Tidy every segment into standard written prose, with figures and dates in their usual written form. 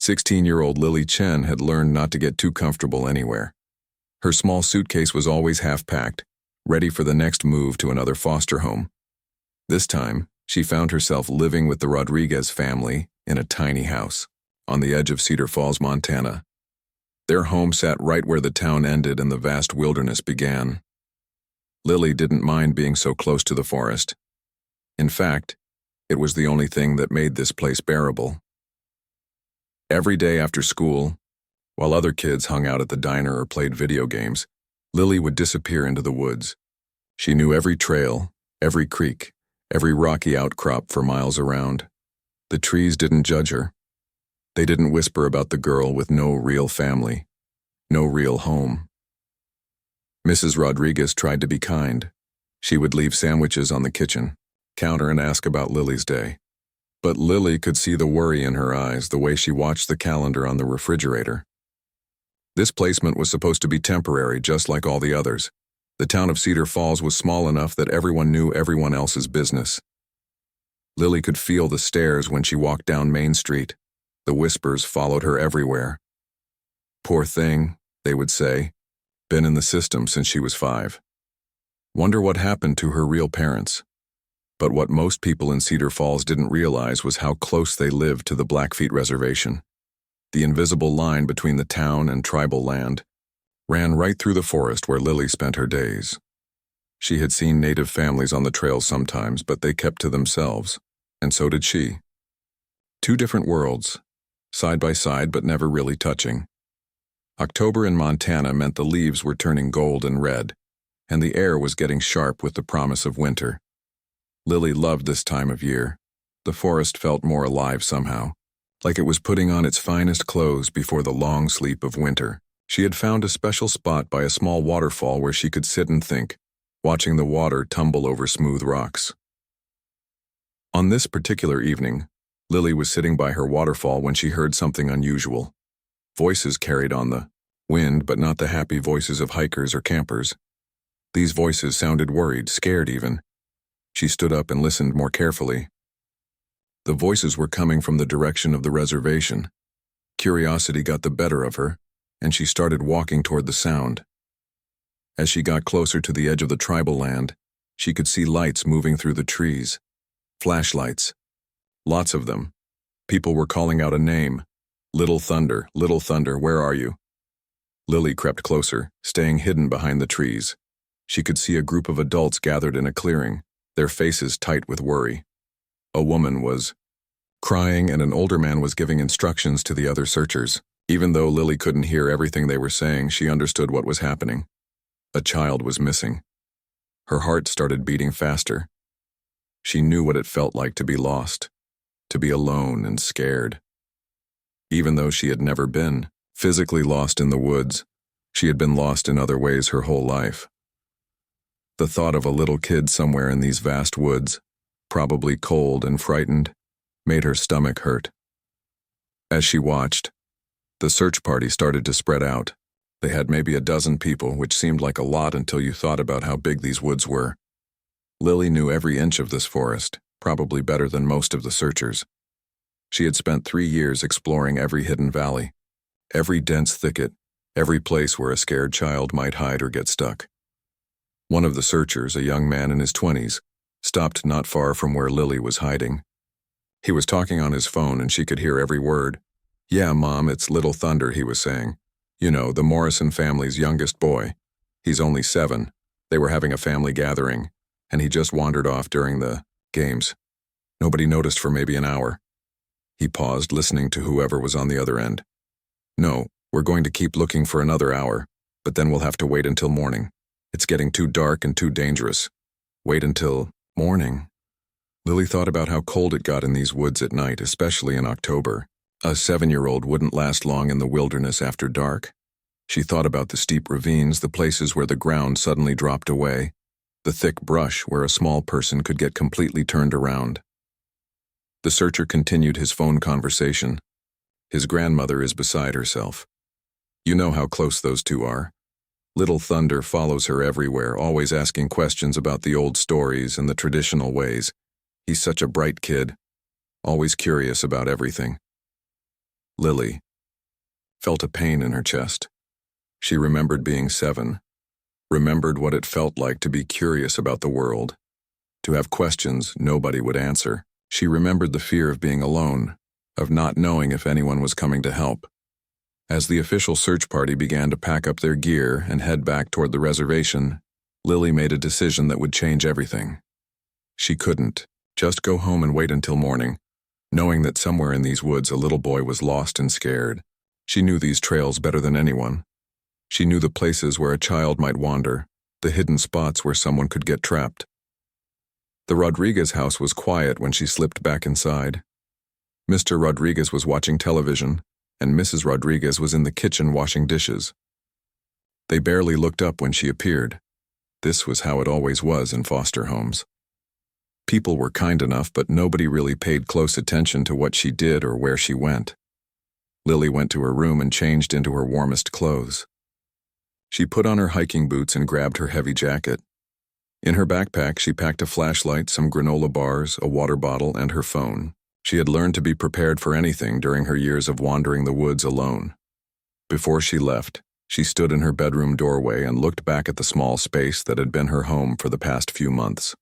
16-year-old Lily Chen had learned not to get too comfortable anywhere. Her small suitcase was always half-packed, ready for the next move to another foster home. This time, she found herself living with the Rodriguez family in a tiny house on the edge of Cedar Falls, Montana. Their home sat right where the town ended and the vast wilderness began. Lily didn't mind being so close to the forest. In fact, it was the only thing that made this place bearable. Every day after school, while other kids hung out at the diner or played video games, Lily would disappear into the woods. She knew every trail, every creek, every rocky outcrop for miles around. The trees didn't judge her. They didn't whisper about the girl with no real family, no real home. Mrs. Rodriguez tried to be kind. She would leave sandwiches on the kitchen counter and ask about Lily's day. But Lily could see the worry in her eyes the way she watched the calendar on the refrigerator. This placement was supposed to be temporary, just like all the others. The town of Cedar Falls was small enough that everyone knew everyone else's business. Lily could feel the stares when she walked down Main Street. The whispers followed her everywhere. "Poor thing," they would say. "Been in the system since she was 5. Wonder what happened to her real parents." But what most people in Cedar Falls didn't realize was how close they lived to the Blackfeet Reservation. The invisible line between the town and tribal land ran right through the forest where Lily spent her days. She had seen native families on the trails sometimes, but they kept to themselves, and so did she. Two different worlds, side by side but never really touching. October in Montana meant the leaves were turning gold and red, and the air was getting sharp with the promise of winter. Lily loved this time of year. The forest felt more alive somehow, like it was putting on its finest clothes before the long sleep of winter. She had found a special spot by a small waterfall where she could sit and think, watching the water tumble over smooth rocks. On this particular evening, Lily was sitting by her waterfall when she heard something unusual. Voices carried on the wind, but not the happy voices of hikers or campers. These voices sounded worried, scared even. She stood up and listened more carefully. The voices were coming from the direction of the reservation. Curiosity got the better of her, and she started walking toward the sound. As she got closer to the edge of the tribal land, she could see lights moving through the trees. Flashlights. Lots of them. People were calling out a name. Little Thunder, where are you?" Lily crept closer, staying hidden behind the trees. She could see a group of adults gathered in a clearing, their faces tight with worry. A woman was crying and an older man was giving instructions to the other searchers. Even though Lily couldn't hear everything they were saying, she understood what was happening. A child was missing. Her heart started beating faster. She knew what it felt like to be lost, to be alone and scared. Even though she had never been physically lost in the woods, she had been lost in other ways her whole life. The thought of a little kid somewhere in these vast woods, probably cold and frightened, made her stomach hurt. As she watched, the search party started to spread out. They had maybe a dozen people, which seemed like a lot until you thought about how big these woods were. Lily knew every inch of this forest, probably better than most of the searchers. She had spent 3 years exploring every hidden valley, every dense thicket, every place where a scared child might hide or get stuck. One of the searchers, a young man in his 20s, stopped not far from where Lily was hiding. He was talking on his phone and she could hear every word. "Yeah, Mom, it's Little Thunder," he was saying. "You know, the Morrison family's youngest boy. He's only 7. They were having a family gathering, and he just wandered off during the games. Nobody noticed for maybe an hour." He paused, listening to whoever was on the other end. "No, we're going to keep looking for another hour, but then we'll have to wait until morning. It's getting too dark and too dangerous. Wait until morning." Lily thought about how cold it got in these woods at night, especially in October. A 7-year-old wouldn't last long in the wilderness after dark. She thought about the steep ravines, the places where the ground suddenly dropped away, the thick brush where a small person could get completely turned around. The searcher continued his phone conversation. His grandmother is beside herself. You know how close those two are. Little Thunder follows her everywhere, always asking questions about the old stories and the traditional ways. He's such a bright kid, always curious about everything. Lily felt a pain in her chest. She remembered being 7, remembered what it felt like to be curious about the world, to have questions nobody would answer. She remembered the fear of being alone, of not knowing if anyone was coming to help. As the official search party began to pack up their gear and head back toward the reservation, Lily made a decision that would change everything. She couldn't just go home and wait until morning, knowing that somewhere in these woods a little boy was lost and scared. She knew these trails better than anyone. She knew the places where a child might wander, the hidden spots where someone could get trapped. The Rodriguez house was quiet when she slipped back inside. Mr. Rodriguez was watching television, and Mrs. Rodriguez was in the kitchen washing dishes. They barely looked up when she appeared. This was how it always was in foster homes. People were kind enough, but nobody really paid close attention to what she did or where she went. Lily went to her room and changed into her warmest clothes. She put on her hiking boots and grabbed her heavy jacket. In her backpack, she packed a flashlight, some granola bars, a water bottle, and her phone. She had learned to be prepared for anything during her years of wandering the woods alone. Before she left, she stood in her bedroom doorway and looked back at the small space that had been her home for the past few months.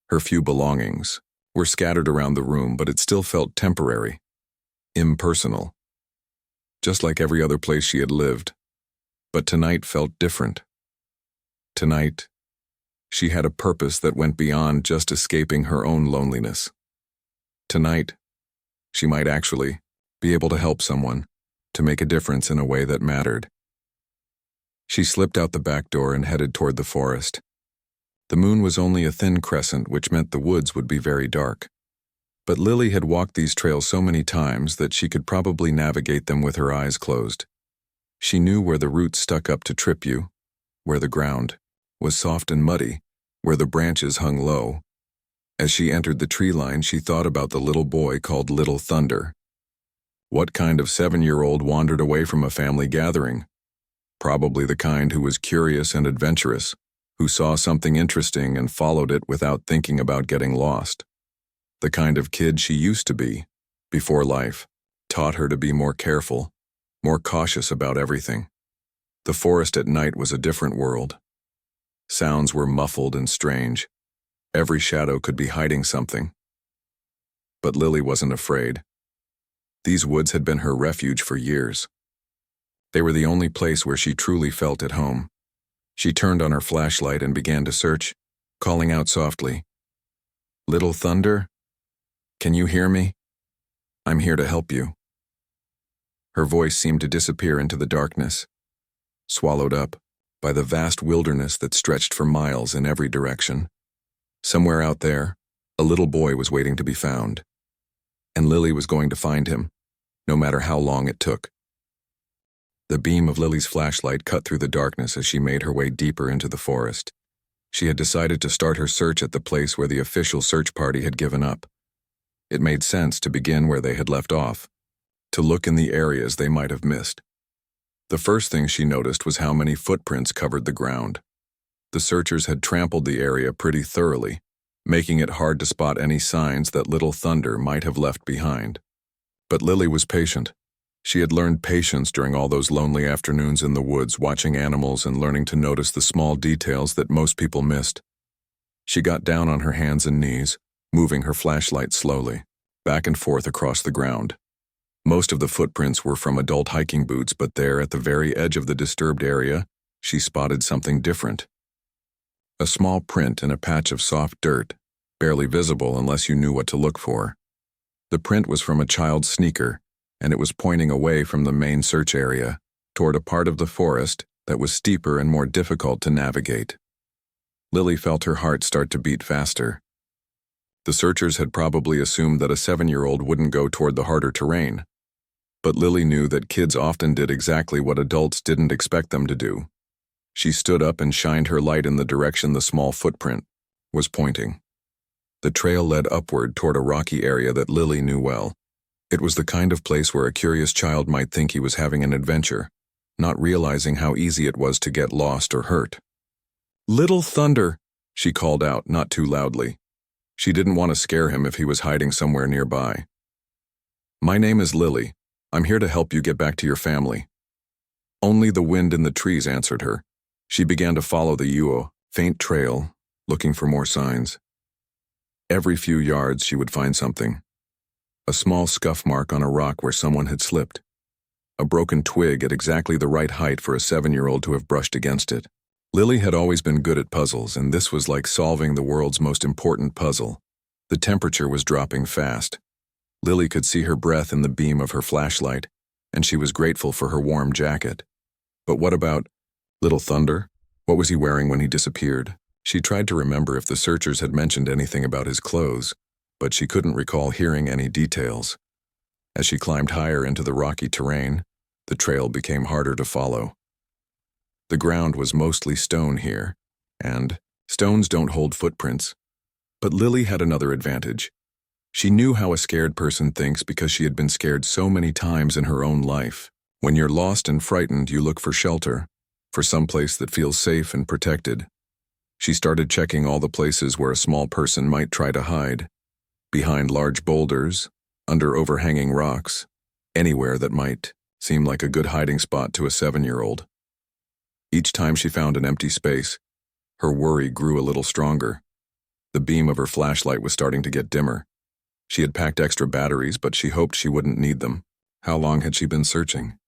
Her few belongings were scattered around the room, but it still felt temporary, impersonal, just like every other place she had lived. But tonight felt different. Tonight, she had a purpose that went beyond just escaping her own loneliness. Tonight, she might actually be able to help someone, to make a difference in a way that mattered. She slipped out the back door and headed toward the forest. The moon was only a thin crescent, which meant the woods would be very dark. But Lily had walked these trails so many times that she could probably navigate them with her eyes closed. She knew where the roots stuck up to trip you, where the ground was soft and muddy, where the branches hung low. As she entered the tree line, she thought about the little boy called Little Thunder. What kind of 7-year-old wandered away from a family gathering? Probably the kind who was curious and adventurous, who saw something interesting and followed it without thinking about getting lost. The kind of kid she used to be, before life taught her to be more careful, more cautious about everything. The forest at night was a different world. Sounds were muffled and strange. Every shadow could be hiding something. But Lily wasn't afraid. These woods had been her refuge for years. They were the only place where she truly felt at home. She turned on her flashlight and began to search, calling out softly, "Little Thunder? Can you hear me? I'm here to help you." Her voice seemed to disappear into the darkness, swallowed up by the vast wilderness that stretched for miles in every direction. Somewhere out there, a little boy was waiting to be found, and Lily was going to find him, no matter how long it took. The beam of Lily's flashlight cut through the darkness as she made her way deeper into the forest. She had decided to start her search at the place where the official search party had given up. It made sense to begin where they had left off, to look in the areas they might have missed. The first thing she noticed was how many footprints covered the ground. The searchers had trampled the area pretty thoroughly, making it hard to spot any signs that Little Thunder might have left behind. But Lily was patient. She had learned patience during all those lonely afternoons in the woods, watching animals and learning to notice the small details that most people missed. She got down on her hands and knees, moving her flashlight slowly, back and forth across the ground. Most of the footprints were from adult hiking boots, but there, at the very edge of the disturbed area, she spotted something different. A small print in a patch of soft dirt, barely visible unless you knew what to look for. The print was from a child's sneaker, and it was pointing away from the main search area, toward a part of the forest that was steeper and more difficult to navigate. Lily felt her heart start to beat faster. The searchers had probably assumed that a 7-year-old wouldn't go toward the harder terrain, but Lily knew that kids often did exactly what adults didn't expect them to do. She stood up and shined her light in the direction the small footprint was pointing. The trail led upward toward a rocky area that Lily knew well. It was the kind of place where a curious child might think he was having an adventure, not realizing how easy it was to get lost or hurt. "Little Thunder," she called out, not too loudly. She didn't want to scare him if he was hiding somewhere nearby. "My name is Lily. I'm here to help you get back to your family." Only the wind in the trees answered her. She began to follow the faint trail, looking for more signs. Every few yards she would find something. A small scuff mark on a rock where someone had slipped. A broken twig at exactly the right height for a 7-year-old to have brushed against it. Lily had always been good at puzzles, and this was like solving the world's most important puzzle. The temperature was dropping fast. Lily could see her breath in the beam of her flashlight, and she was grateful for her warm jacket. But what about Little Thunder? What was he wearing when he disappeared? She tried to remember if the searchers had mentioned anything about his clothes, but she couldn't recall hearing any details. As she climbed higher into the rocky terrain, the trail became harder to follow. The ground was mostly stone here, and stones don't hold footprints. But Lily had another advantage. She knew how a scared person thinks because she had been scared so many times in her own life. When you're lost and frightened, you look for shelter, for some place that feels safe and protected. She started checking all the places where a small person might try to hide. Behind large boulders, under overhanging rocks, anywhere that might seem like a good hiding spot to a 7-year-old. Each time she found an empty space, her worry grew a little stronger. The beam of her flashlight was starting to get dimmer. She had packed extra batteries, but she hoped she wouldn't need them. How long had she been searching?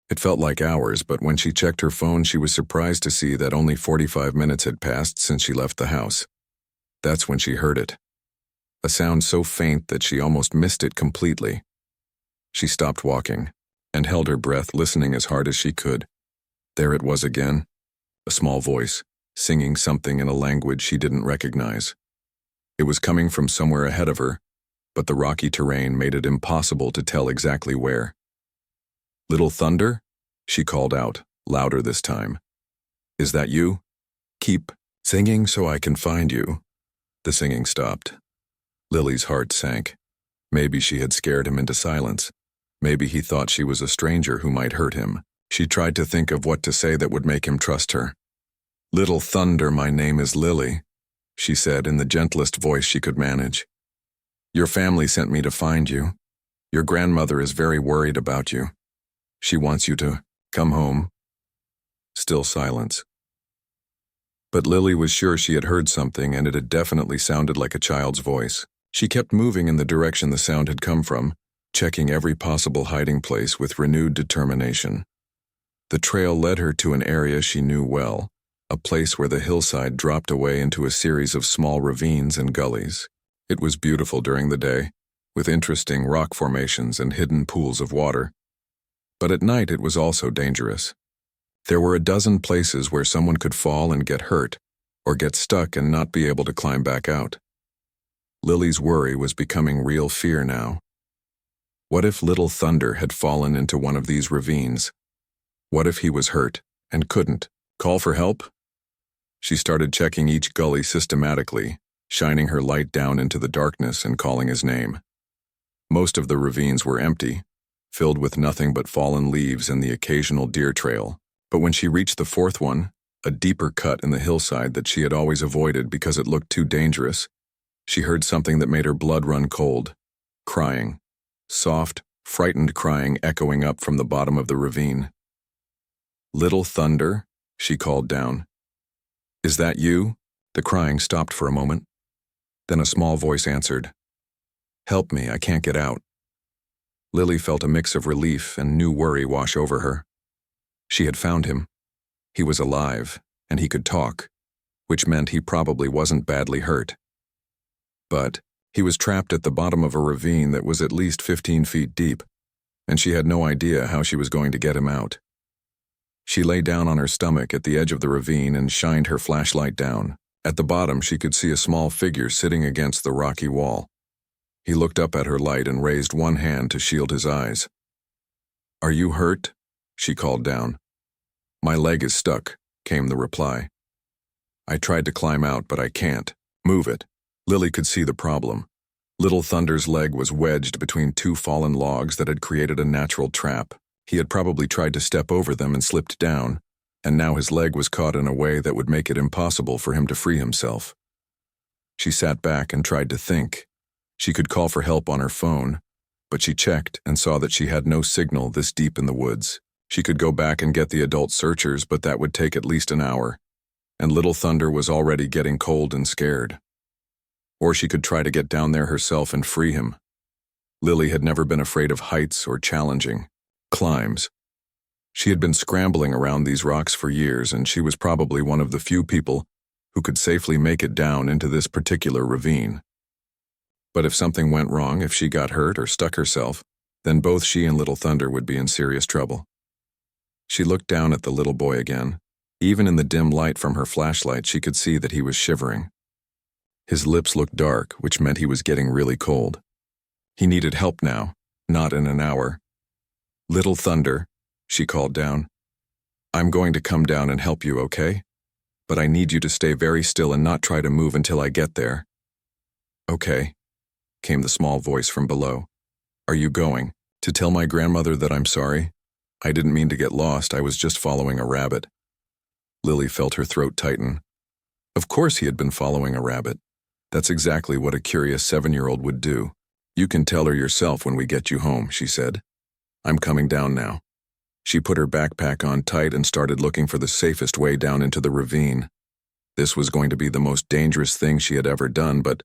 It felt like hours, but when she checked her phone, she was surprised to see that only 45 minutes had passed since she left the house. That's when she heard it. A sound so faint that she almost missed it completely. She stopped walking and held her breath, listening as hard as she could. There it was again, a small voice, singing something in a language she didn't recognize. It was coming from somewhere ahead of her, but the rocky terrain made it impossible to tell exactly where. "Little Thunder?" she called out, louder this time. "Is that you? Keep singing so I can find you." The singing stopped. Lily's heart sank. Maybe she had scared him into silence. Maybe he thought she was a stranger who might hurt him. She tried to think of what to say that would make him trust her. "Little Thunder, my name is Lily," she said in the gentlest voice she could manage. "Your family sent me to find you. Your grandmother is very worried about you. She wants you to come home." Still silence. But Lily was sure she had heard something, and it had definitely sounded like a child's voice. She kept moving in the direction the sound had come from, checking every possible hiding place with renewed determination. The trail led her to an area she knew well, a place where the hillside dropped away into a series of small ravines and gullies. It was beautiful during the day, with interesting rock formations and hidden pools of water. But at night it was also dangerous. There were a dozen places where someone could fall and get hurt, or get stuck and not be able to climb back out. Lily's worry was becoming real fear now. What if Little Thunder had fallen into one of these ravines? What if he was hurt and couldn't call for help? She started checking each gully systematically, shining her light down into the darkness and calling his name. Most of the ravines were empty, filled with nothing but fallen leaves and the occasional deer trail. But when she reached the fourth one, a deeper cut in the hillside that she had always avoided because it looked too dangerous, she heard something that made her blood run cold. Crying. Soft, frightened crying echoing up from the bottom of the ravine. "Little Thunder?" she called down. "Is that you?" The crying stopped for a moment. Then a small voice answered. "Help me, I can't get out." Lily felt a mix of relief and new worry wash over her. She had found him. He was alive, and he could talk, which meant he probably wasn't badly hurt. But he was trapped at the bottom of a ravine that was at least 15 feet deep, and she had no idea how she was going to get him out. She lay down on her stomach at the edge of the ravine and shined her flashlight down. At the bottom, she could see a small figure sitting against the rocky wall. He looked up at her light and raised one hand to shield his eyes. "Are you hurt?" she called down. "My leg is stuck," came the reply. "I tried to climb out, but I can't. Move it." Lily could see the problem. Little Thunder's leg was wedged between two fallen logs that had created a natural trap. He had probably tried to step over them and slipped down, and now his leg was caught in a way that would make it impossible for him to free himself. She sat back and tried to think. She could call for help on her phone, but she checked and saw that she had no signal this deep in the woods. She could go back and get the adult searchers, but that would take at least an hour, and Little Thunder was already getting cold and scared. Or she could try to get down there herself and free him. Lily had never been afraid of heights or challenging climbs. She had been scrambling around these rocks for years, and she was probably one of the few people who could safely make it down into this particular ravine. But if something went wrong, if she got hurt or stuck herself, then both she and Little Thunder would be in serious trouble. She looked down at the little boy again. Even in the dim light from her flashlight, she could see that he was shivering. His lips looked dark, which meant he was getting really cold. He needed help now, not in an hour. "Little Thunder," she called down. "I'm going to come down and help you, okay? But I need you to stay very still and not try to move until I get there." "Okay," came the small voice from below. "Are you going to tell my grandmother that I'm sorry? I didn't mean to get lost, I was just following a rabbit." Lily felt her throat tighten. Of course he had been following a rabbit. That's exactly what a curious 7-year-old would do. "You can tell her yourself when we get you home," she said. "I'm coming down now." She put her backpack on tight and started looking for the safest way down into the ravine. This was going to be the most dangerous thing she had ever done, but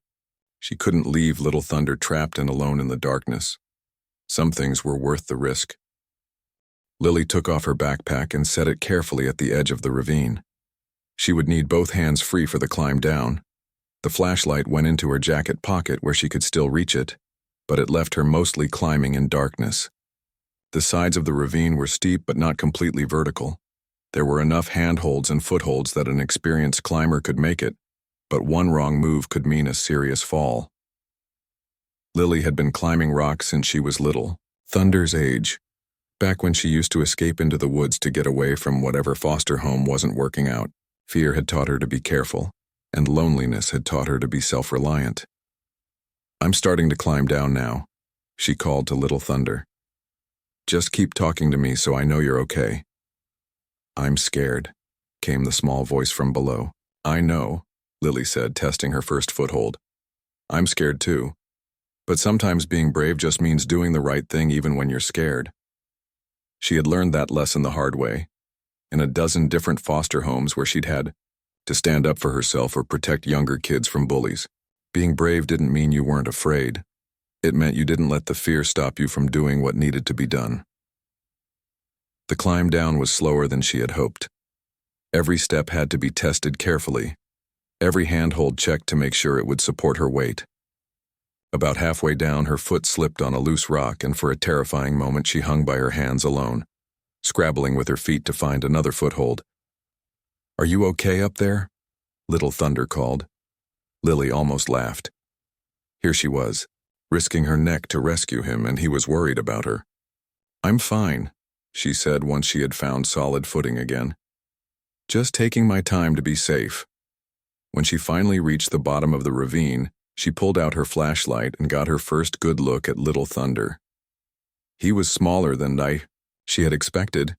she couldn't leave Little Thunder trapped and alone in the darkness. Some things were worth the risk. Lily took off her backpack and set it carefully at the edge of the ravine. She would need both hands free for the climb down. The flashlight went into her jacket pocket where she could still reach it, but it left her mostly climbing in darkness. The sides of the ravine were steep but not completely vertical. There were enough handholds and footholds that an experienced climber could make it, but one wrong move could mean a serious fall. Lily had been climbing rocks since she was little, Thunder's age, back when she used to escape into the woods to get away from whatever foster home wasn't working out. Fear had taught her to be careful, and loneliness had taught her to be self-reliant. "I'm starting to climb down now," she called to Little Thunder. "Just keep talking to me so I know you're okay." "I'm scared," came the small voice from below. "I know," Lily said, testing her first foothold. "I'm scared too. But sometimes being brave just means doing the right thing even when you're scared." She had learned that lesson the hard way, in a dozen different foster homes where she'd had to stand up for herself or protect younger kids from bullies. Being brave didn't mean you weren't afraid. It meant you didn't let the fear stop you from doing what needed to be done. The climb down was slower than she had hoped. Every step had to be tested carefully, every handhold checked to make sure it would support her weight. About halfway down, her foot slipped on a loose rock, and for a terrifying moment she hung by her hands alone, scrabbling with her feet to find another foothold. "Are you okay up there?" Little Thunder called. Lily almost laughed. Here she was, risking her neck to rescue him, and he was worried about her. "I'm fine," she said once she had found solid footing again. "Just taking my time to be safe." When she finally reached the bottom of the ravine, she pulled out her flashlight and got her first good look at Little Thunder. He was smaller than she had expected,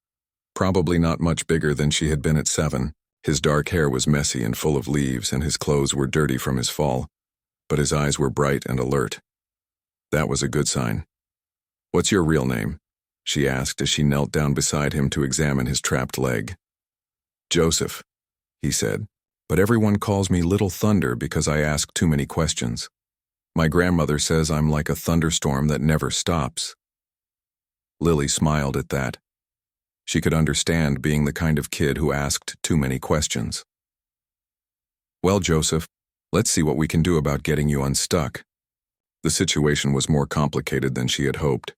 probably not much bigger than she had been at 7. His dark hair was messy and full of leaves, and his clothes were dirty from his fall, but his eyes were bright and alert. That was a good sign. "What's your real name?" she asked as she knelt down beside him to examine his trapped leg. "Joseph," he said, "but everyone calls me Little Thunder because I ask too many questions. My grandmother says I'm like a thunderstorm that never stops." Lily smiled at that. She could understand being the kind of kid who asked too many questions. "Well, Joseph, let's see what we can do about getting you unstuck." The situation was more complicated than she had hoped.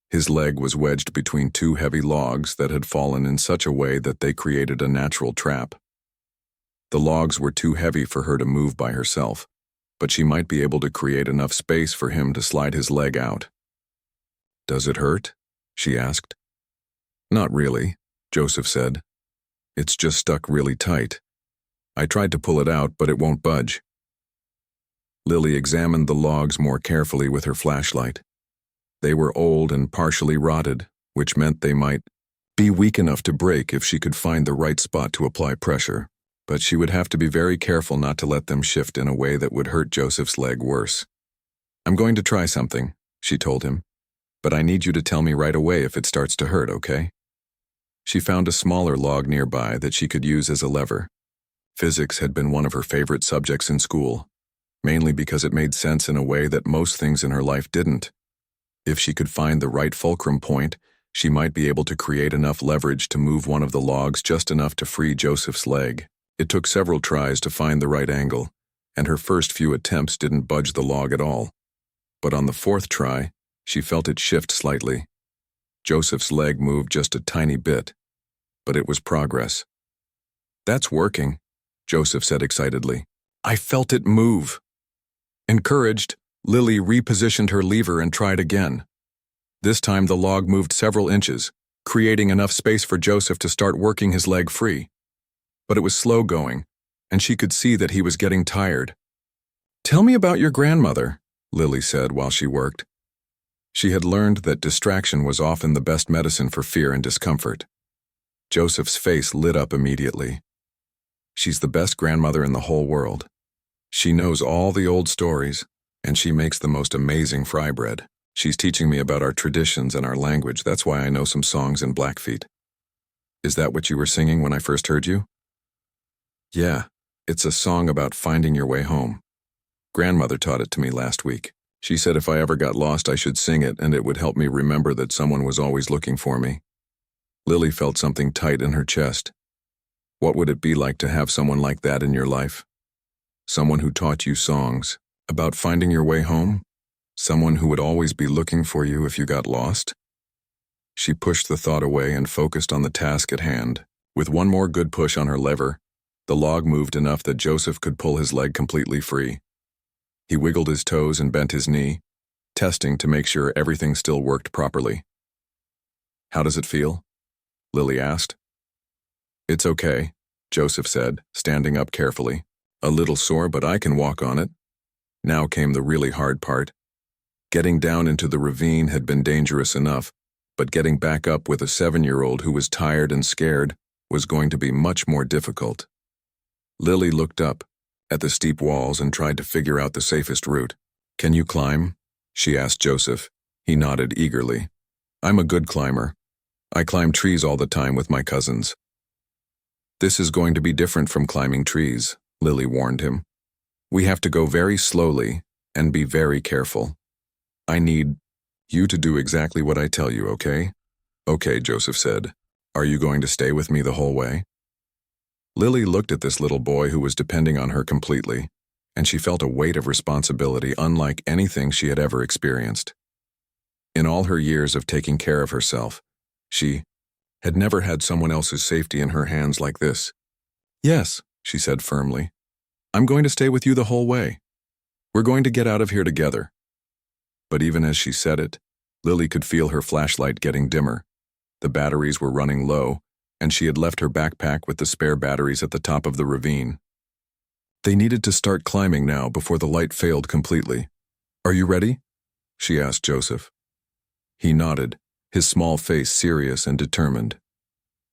His leg was wedged between two heavy logs that had fallen in such a way that they created a natural trap. The logs were too heavy for her to move by herself, but she might be able to create enough space for him to slide his leg out. "Does it hurt?" she asked. "Not really," Joseph said. "It's just stuck really tight. I tried to pull it out, but it won't budge." Lily examined the logs more carefully with her flashlight. They were old and partially rotted, which meant they might be weak enough to break if she could find the right spot to apply pressure, but she would have to be very careful not to let them shift in a way that would hurt Joseph's leg worse. "I'm going to try something," she told him. "But I need you to tell me right away if it starts to hurt, okay?" She found a smaller log nearby that she could use as a lever. Physics had been one of her favorite subjects in school, mainly because it made sense in a way that most things in her life didn't. If she could find the right fulcrum point, she might be able to create enough leverage to move one of the logs just enough to free Joseph's leg. It took several tries to find the right angle, and her first few attempts didn't budge the log at all. But on the fourth try, she felt it shift slightly. Joseph's leg moved just a tiny bit, but it was progress. "That's working," Joseph said excitedly. "I felt it move." Encouraged, Lily repositioned her lever and tried again. This time the log moved several inches, creating enough space for Joseph to start working his leg free. But it was slow going, and she could see that he was getting tired. "Tell me about your grandmother," Lily said while she worked. She had learned that distraction was often the best medicine for fear and discomfort. Joseph's face lit up immediately. "She's the best grandmother in the whole world. She knows all the old stories, and she makes the most amazing fry bread. She's teaching me about our traditions and our language. That's why I know some songs in Blackfeet." "Is that what you were singing when I first heard you?" "Yeah, it's a song about finding your way home. Grandmother taught it to me last week. She said if I ever got lost I should sing it and it would help me remember that someone was always looking for me." Lily felt something tight in her chest. What would it be like to have someone like that in your life? Someone who taught you songs about finding your way home? Someone who would always be looking for you if you got lost? She pushed the thought away and focused on the task at hand. With one more good push on her lever, the log moved enough that Joseph could pull his leg completely free. He wiggled his toes and bent his knee, testing to make sure everything still worked properly. "How does it feel?" Lily asked. "It's okay," Joseph said, standing up carefully. "A little sore, but I can walk on it." Now came the really hard part. Getting down into the ravine had been dangerous enough, but getting back up with a 7-year-old who was tired and scared was going to be much more difficult. Lily looked up at the steep walls and tried to figure out the safest route. "Can you climb?" she asked Joseph. He nodded eagerly. "I'm a good climber. I climb trees all the time with my cousins." "This is going to be different from climbing trees," Lily warned him. "We have to go very slowly and be very careful. I need you to do exactly what I tell you, okay?" "Okay," Joseph said. "Are you going to stay with me the whole way?" Lily looked at this little boy who was depending on her completely, and she felt a weight of responsibility unlike anything she had ever experienced. In all her years of taking care of herself, she had never had someone else's safety in her hands like this. "Yes," she said firmly. "I'm going to stay with you the whole way. We're going to get out of here together." But even as she said it, Lily could feel her flashlight getting dimmer. The batteries were running low, and she had left her backpack with the spare batteries at the top of the ravine. They needed to start climbing now before the light failed completely. "Are you ready?" she asked Joseph. He nodded, his small face serious and determined.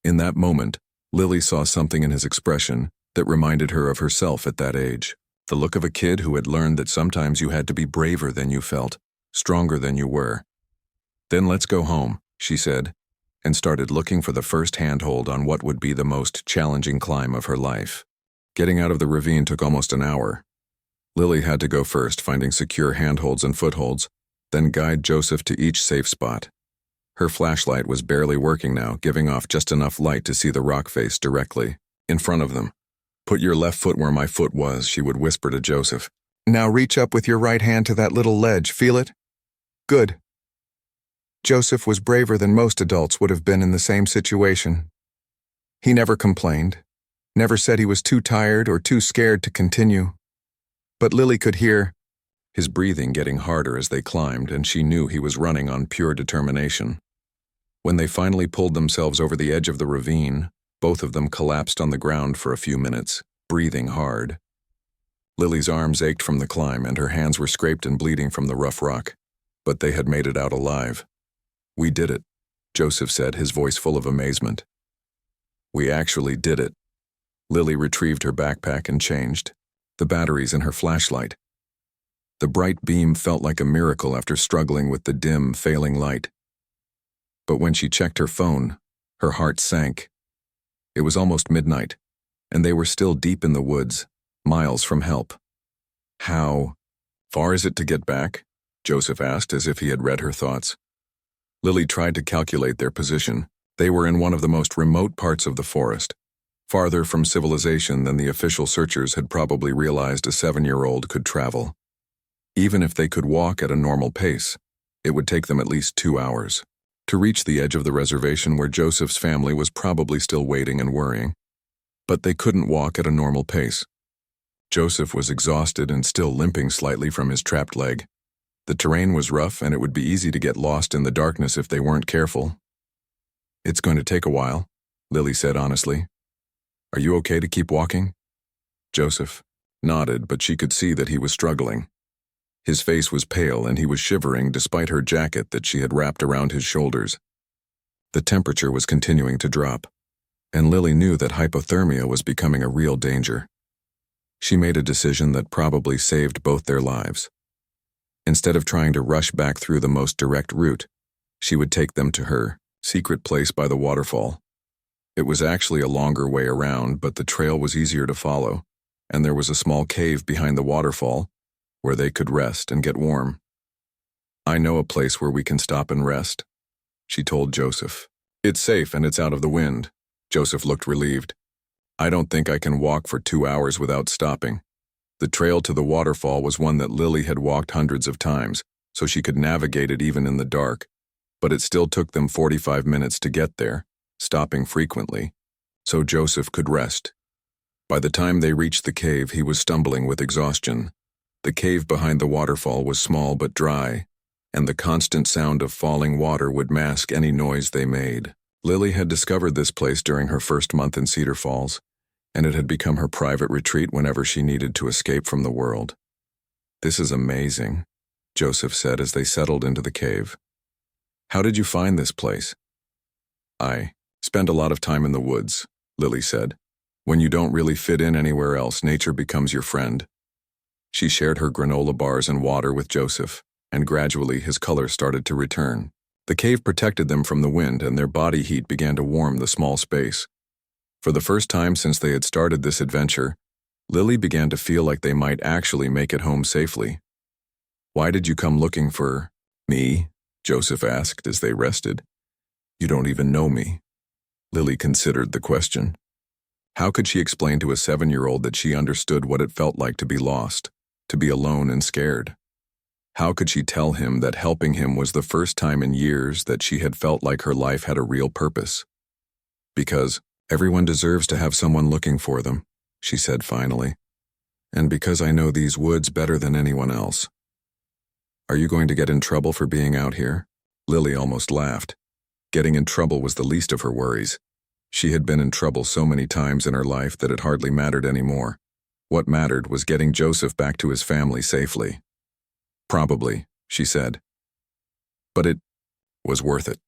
In that moment, Lily saw something in his expression that reminded her of herself at that age. The look of a kid who had learned that sometimes you had to be braver than you felt, stronger than you were. "Then let's go home," she said, and started looking for the first handhold on what would be the most challenging climb of her life. Getting out of the ravine took almost an hour. Lily had to go first, finding secure handholds and footholds, then guide Joseph to each safe spot. Her flashlight was barely working now, giving off just enough light to see the rock face directly in front of them. "Put your left foot where my foot was," she would whisper to Joseph. "Now reach up with your right hand to that little ledge, feel it? Good." Joseph was braver than most adults would have been in the same situation. He never complained, never said he was too tired or too scared to continue. But Lily could hear his breathing getting harder as they climbed, and she knew he was running on pure determination. When they finally pulled themselves over the edge of the ravine, both of them collapsed on the ground for a few minutes, breathing hard. Lily's arms ached from the climb, and her hands were scraped and bleeding from the rough rock. But they had made it out alive. "We did it," Joseph said, his voice full of amazement. "We actually did it." Lily retrieved her backpack and changed the batteries in her flashlight. The bright beam felt like a miracle after struggling with the dim, failing light. But when she checked her phone, her heart sank. It was almost midnight, and they were still deep in the woods, miles from help. How far is it to get back? Joseph asked, as if he had read her thoughts. Lily tried to calculate their position. They were in one of the most remote parts of the forest, farther from civilization than the official searchers had probably realized a 7-year-old could travel. Even if they could walk at a normal pace, it would take them at least 2 hours to reach the edge of the reservation where Joseph's family was probably still waiting and worrying. But they couldn't walk at a normal pace. Joseph was exhausted and still limping slightly from his trapped leg. The terrain was rough, and it would be easy to get lost in the darkness if they weren't careful. "It's going to take a while," Lily said honestly. "Are you okay to keep walking?" Joseph nodded, but she could see that he was struggling. His face was pale, and he was shivering despite her jacket that she had wrapped around his shoulders. The temperature was continuing to drop, and Lily knew that hypothermia was becoming a real danger. She made a decision that probably saved both their lives. Instead of trying to rush back through the most direct route, she would take them to her secret place by the waterfall. It was actually a longer way around, but the trail was easier to follow, and there was a small cave behind the waterfall where they could rest and get warm. "I know a place where we can stop and rest," she told Joseph. "It's safe and it's out of the wind." Joseph looked relieved. "I don't think I can walk for 2 hours without stopping." The trail to the waterfall was one that Lily had walked hundreds of times, so she could navigate it even in the dark, but it still took them 45 minutes to get there, stopping frequently, so Joseph could rest. By the time they reached the cave, he was stumbling with exhaustion. The cave behind the waterfall was small but dry, and the constant sound of falling water would mask any noise they made. Lily had discovered this place during her first month in Cedar Falls, and it had become her private retreat whenever she needed to escape from the world. "This is amazing," Joseph said as they settled into the cave. "How did you find this place?" "I spend a lot of time in the woods," Lily said. "When you don't really fit in anywhere else, nature becomes your friend." She shared her granola bars and water with Joseph, and gradually his color started to return. The cave protected them from the wind, and their body heat began to warm the small space. For the first time since they had started this adventure, Lily began to feel like they might actually make it home safely. "Why did you come looking for me?" Joseph asked as they rested. "You don't even know me." Lily considered the question. How could she explain to a 7-year-old that she understood what it felt like to be lost, to be alone and scared? How could she tell him that helping him was the first time in years that she had felt like her life had a real purpose? "Because everyone deserves to have someone looking for them," she said finally. "And because I know these woods better than anyone else." "Are you going to get in trouble for being out here?" Lily almost laughed. Getting in trouble was the least of her worries. She had been in trouble so many times in her life that it hardly mattered anymore. What mattered was getting Joseph back to his family safely. "Probably," she said. "But it was worth it."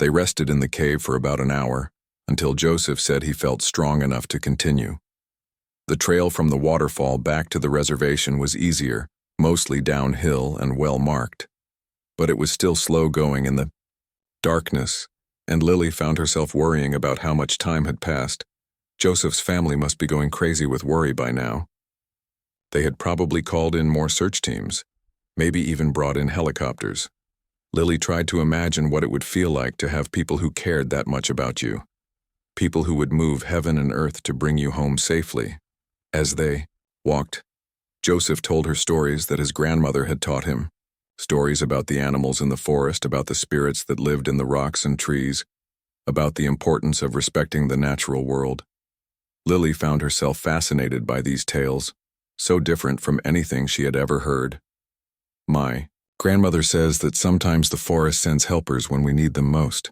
They rested in the cave for about an hour, until Joseph said he felt strong enough to continue. The trail from the waterfall back to the reservation was easier, mostly downhill and well marked. But it was still slow going in the darkness, and Lily found herself worrying about how much time had passed. Joseph's family must be going crazy with worry by now. They had probably called in more search teams, maybe even brought in helicopters. Lily tried to imagine what it would feel like to have people who cared that much about you. People who would move heaven and earth to bring you home safely. As they walked, Joseph told her stories that his grandmother had taught him. Stories about the animals in the forest, about the spirits that lived in the rocks and trees, about the importance of respecting the natural world. Lily found herself fascinated by these tales, so different from anything she had ever heard. "My grandmother says that sometimes the forest sends helpers when we need them most,"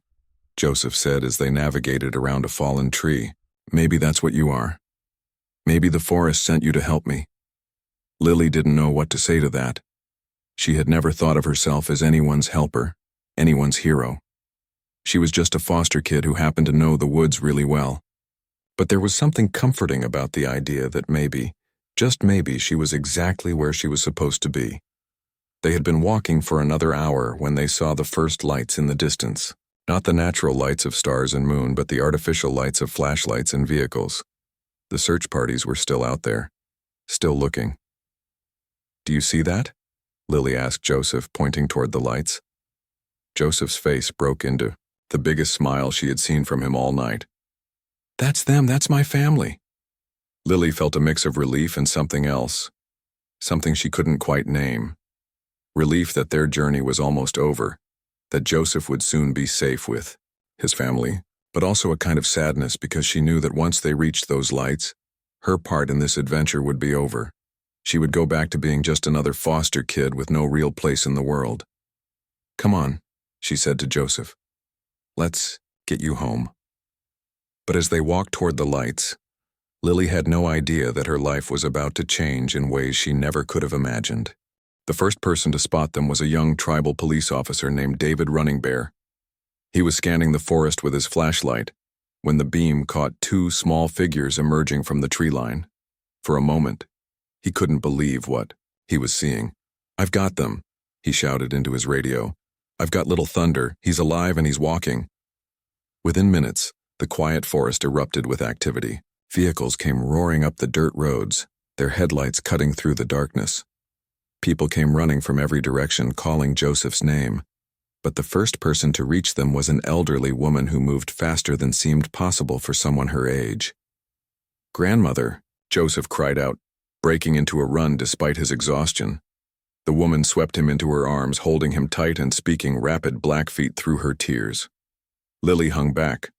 Joseph said as they navigated around a fallen tree. "Maybe that's what you are. Maybe the forest sent you to help me." Lily didn't know what to say to that. She had never thought of herself as anyone's helper, anyone's hero. She was just a foster kid who happened to know the woods really well. But there was something comforting about the idea that maybe Just maybe she was exactly where she was supposed to be. They had been walking for another hour when they saw the first lights in the distance. Not the natural lights of stars and moon, but the artificial lights of flashlights and vehicles. The search parties were still out there, still looking. "Do you see that?" Lily asked Joseph, pointing toward the lights. Joseph's face broke into the biggest smile she had seen from him all night. "That's them, that's my family." Lily felt a mix of relief and something else, something she couldn't quite name. Relief that their journey was almost over, that Joseph would soon be safe with his family, but also a kind of sadness because she knew that once they reached those lights, her part in this adventure would be over. She would go back to being just another foster kid with no real place in the world. "Come on," she said to Joseph. "Let's get you home." But as they walked toward the lights, Lily had no idea that her life was about to change in ways she never could have imagined. The first person to spot them was a young tribal police officer named David Running Bear. He was scanning the forest with his flashlight when the beam caught two small figures emerging from the tree line. For a moment, he couldn't believe what he was seeing. "I've got them," he shouted into his radio. "I've got Little Thunder. He's alive and he's walking." Within minutes, the quiet forest erupted with activity. Vehicles came roaring up the dirt roads, their headlights cutting through the darkness. People came running from every direction, calling Joseph's name. But the first person to reach them was an elderly woman who moved faster than seemed possible for someone her age. "Grandmother," Joseph cried out, breaking into a run despite his exhaustion. The woman swept him into her arms, holding him tight and speaking rapid Blackfeet through her tears. Lily hung back,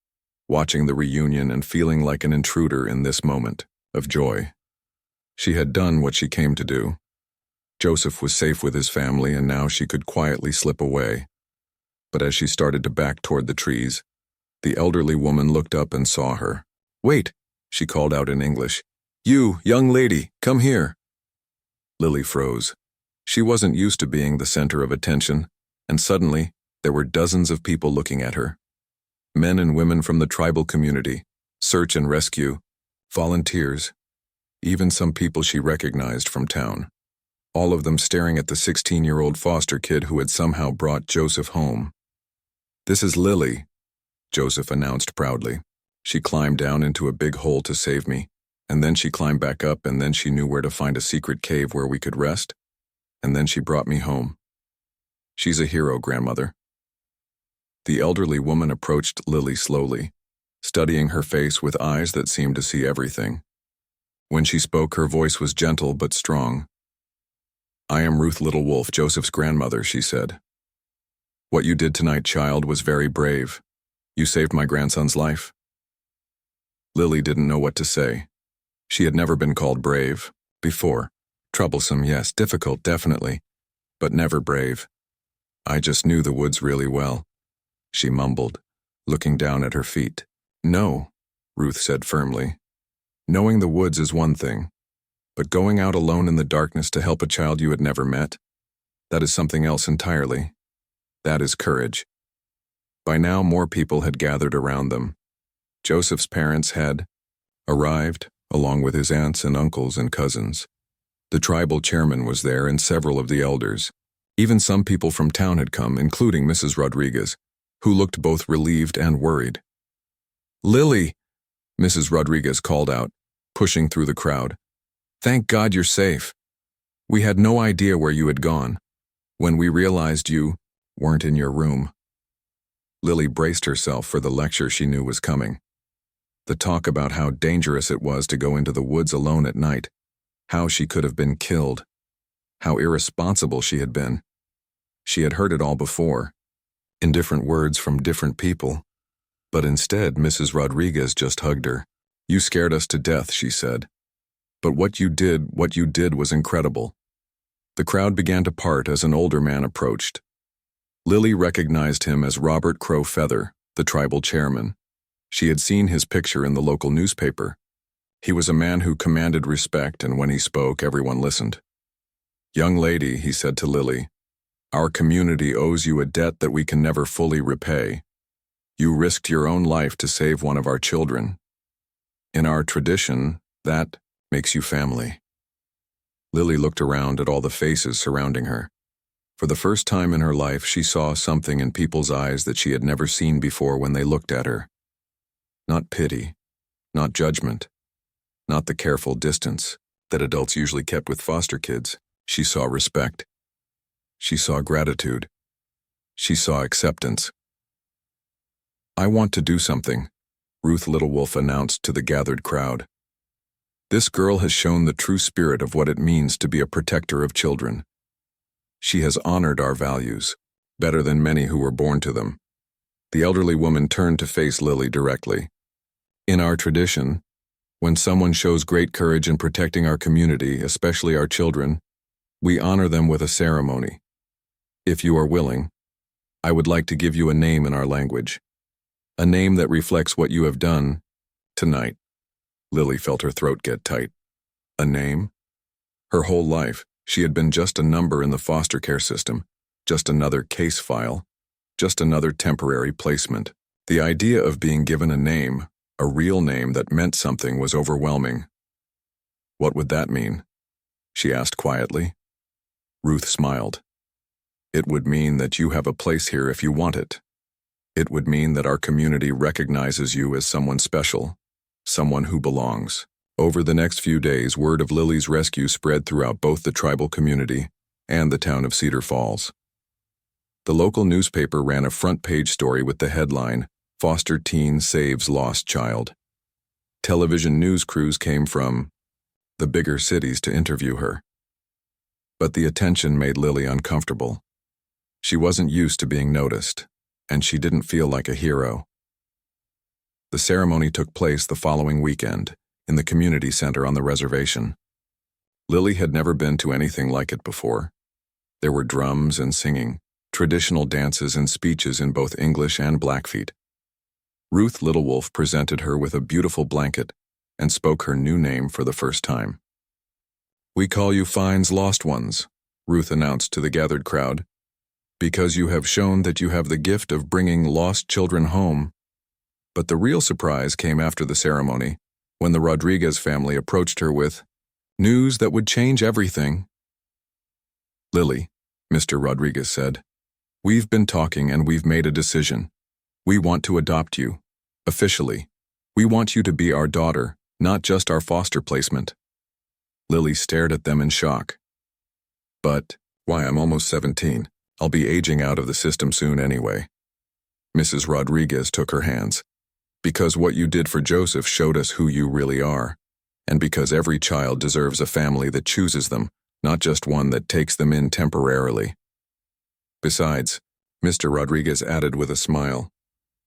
watching the reunion and feeling like an intruder in this moment of joy. She had done what she came to do. Joseph was safe with his family, and now she could quietly slip away. But as she started to back toward the trees, the elderly woman looked up and saw her. "Wait," she called out in English. "You, young lady, come here." Lily froze. She wasn't used to being the center of attention, and suddenly there were dozens of people looking at her. Men and women from the tribal community, search and rescue, volunteers, even some people she recognized from town. All of them staring at the 16-year-old foster kid who had somehow brought Joseph home. "This is Lily," Joseph announced proudly. "She climbed down into a big hole to save me, and then she climbed back up, and then she knew where to find a secret cave where we could rest, and then she brought me home. She's a hero, grandmother." The elderly woman approached Lily slowly, studying her face with eyes that seemed to see everything. When she spoke, her voice was gentle but strong. "I am Ruth Little Wolf, Joseph's grandmother," she said. "What you did tonight, child, was very brave. You saved my grandson's life." Lily didn't know what to say. She had never been called brave before. Troublesome, yes, difficult, definitely, but never brave. "I just knew the woods really well," she mumbled, looking down at her feet. "No," Ruth said firmly. "Knowing the woods is one thing, but going out alone in the darkness to help a child you had never met, that is something else entirely. That is courage." By now, more people had gathered around them. Joseph's parents had arrived, along with his aunts and uncles and cousins. The tribal chairman was there and several of the elders. Even some people from town had come, including Mrs. Rodriguez, who looked both relieved and worried. "Lily," Mrs. Rodriguez called out, pushing through the crowd. "Thank God you're safe. We had no idea where you had gone. When we realized you weren't in your room." Lily braced herself for the lecture she knew was coming. The talk about how dangerous it was to go into the woods alone at night, how she could have been killed, how irresponsible she had been. She had heard it all before, in different words from different people, but instead Mrs. Rodriguez just hugged her. "You scared us to death," she said. "But what you did was incredible." The crowd began to part as an older man approached. Lily recognized him as Robert Crow Feather, the tribal chairman. She had seen his picture in the local newspaper. He was a man who commanded respect, and when he spoke, everyone listened. "Young lady," he said to Lily, "our community owes you a debt that we can never fully repay. You risked your own life to save one of our children. In our tradition, that makes you family." Lily looked around at all the faces surrounding her. For the first time in her life, she saw something in people's eyes that she had never seen before when they looked at her. Not pity, not judgment, not the careful distance that adults usually kept with foster kids. She saw respect. She saw gratitude. She saw acceptance. "I want to do something," Ruth Little Wolf announced to the gathered crowd. "This girl has shown the true spirit of what it means to be a protector of children. She has honored our values, better than many who were born to them." The elderly woman turned to face Lily directly. "In our tradition, when someone shows great courage in protecting our community, especially our children, we honor them with a ceremony. If you are willing, I would like to give you a name in our language. A name that reflects what you have done tonight." Lily felt her throat get tight. A name? Her whole life, she had been just a number in the foster care system, just another case file, just another temporary placement. The idea of being given a name, a real name that meant something, was overwhelming. "What would that mean?" she asked quietly. Ruth smiled. "It would mean that you have a place here if you want it. It would mean that our community recognizes you as someone special, someone who belongs." Over the next few days, word of Lily's rescue spread throughout both the tribal community and the town of Cedar Falls. The local newspaper ran a front-page story with the headline, "Foster Teen Saves Lost Child." Television news crews came from the bigger cities to interview her. But the attention made Lily uncomfortable. She wasn't used to being noticed, and she didn't feel like a hero. The ceremony took place the following weekend, in the community center on the reservation. Lily had never been to anything like it before. There were drums and singing, traditional dances and speeches in both English and Blackfeet. Ruth Little Wolf presented her with a beautiful blanket and spoke her new name for the first time. "We call you Fine's Lost Ones," Ruth announced to the gathered crowd, "because you have shown that you have the gift of bringing lost children home." But the real surprise came after the ceremony, when the Rodriguez family approached her with news that would change everything. "Lily," Mr. Rodriguez said, "we've been talking and we've made a decision. We want to adopt you, officially. We want you to be our daughter, not just our foster placement." Lily stared at them in shock. "But, why, I'm almost 17. I'll be aging out of the system soon anyway." Mrs. Rodriguez took her hands. "Because what you did for Joseph showed us who you really are, and because every child deserves a family that chooses them, not just one that takes them in temporarily." "Besides," Mr. Rodriguez added with a smile,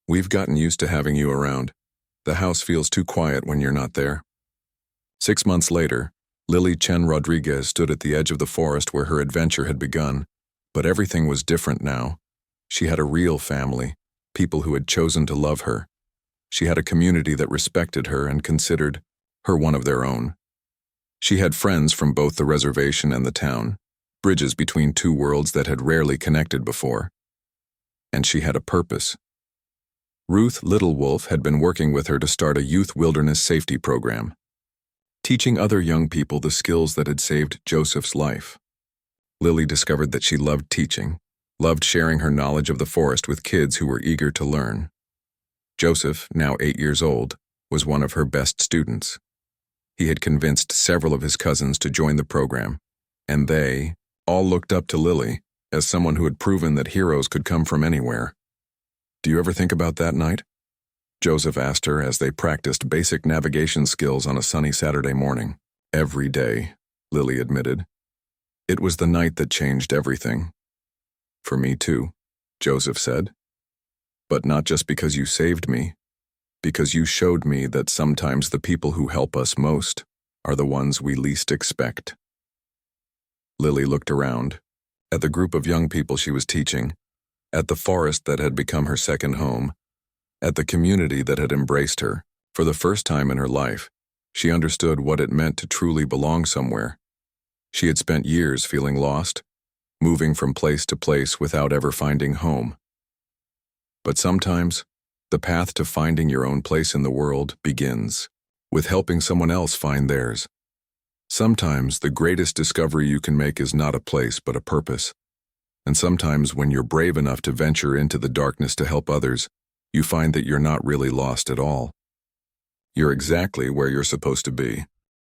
"we've gotten used to having you around. The house feels too quiet when you're not there." 6 months later, Lily Chen Rodriguez stood at the edge of the forest where her adventure had begun, but everything was different now. She had a real family, people who had chosen to love her. She had a community that respected her and considered her one of their own. She had friends from both the reservation and the town, bridges between two worlds that had rarely connected before. And she had a purpose. Ruth Little Wolf had been working with her to start a youth wilderness safety program, teaching other young people the skills that had saved Joseph's life. Lily discovered that she loved teaching, loved sharing her knowledge of the forest with kids who were eager to learn. Joseph, now 8 years old, was one of her best students. He had convinced several of his cousins to join the program, and they all looked up to Lily as someone who had proven that heroes could come from anywhere. "Do you ever think about that night?" Joseph asked her as they practiced basic navigation skills on a sunny Saturday morning. "Every day," Lily admitted. "It was the night that changed everything." "For me too," Joseph said. "But not just because you saved me, because you showed me that sometimes the people who help us most are the ones we least expect." Lily looked around, at the group of young people she was teaching, at the forest that had become her second home, at the community that had embraced her. For the first time in her life, she understood what it meant to truly belong somewhere. She had spent years feeling lost, moving from place to place without ever finding home. But sometimes, the path to finding your own place in the world begins with helping someone else find theirs. Sometimes the greatest discovery you can make is not a place but a purpose. And sometimes when you're brave enough to venture into the darkness to help others, you find that you're not really lost at all. You're exactly where you're supposed to be.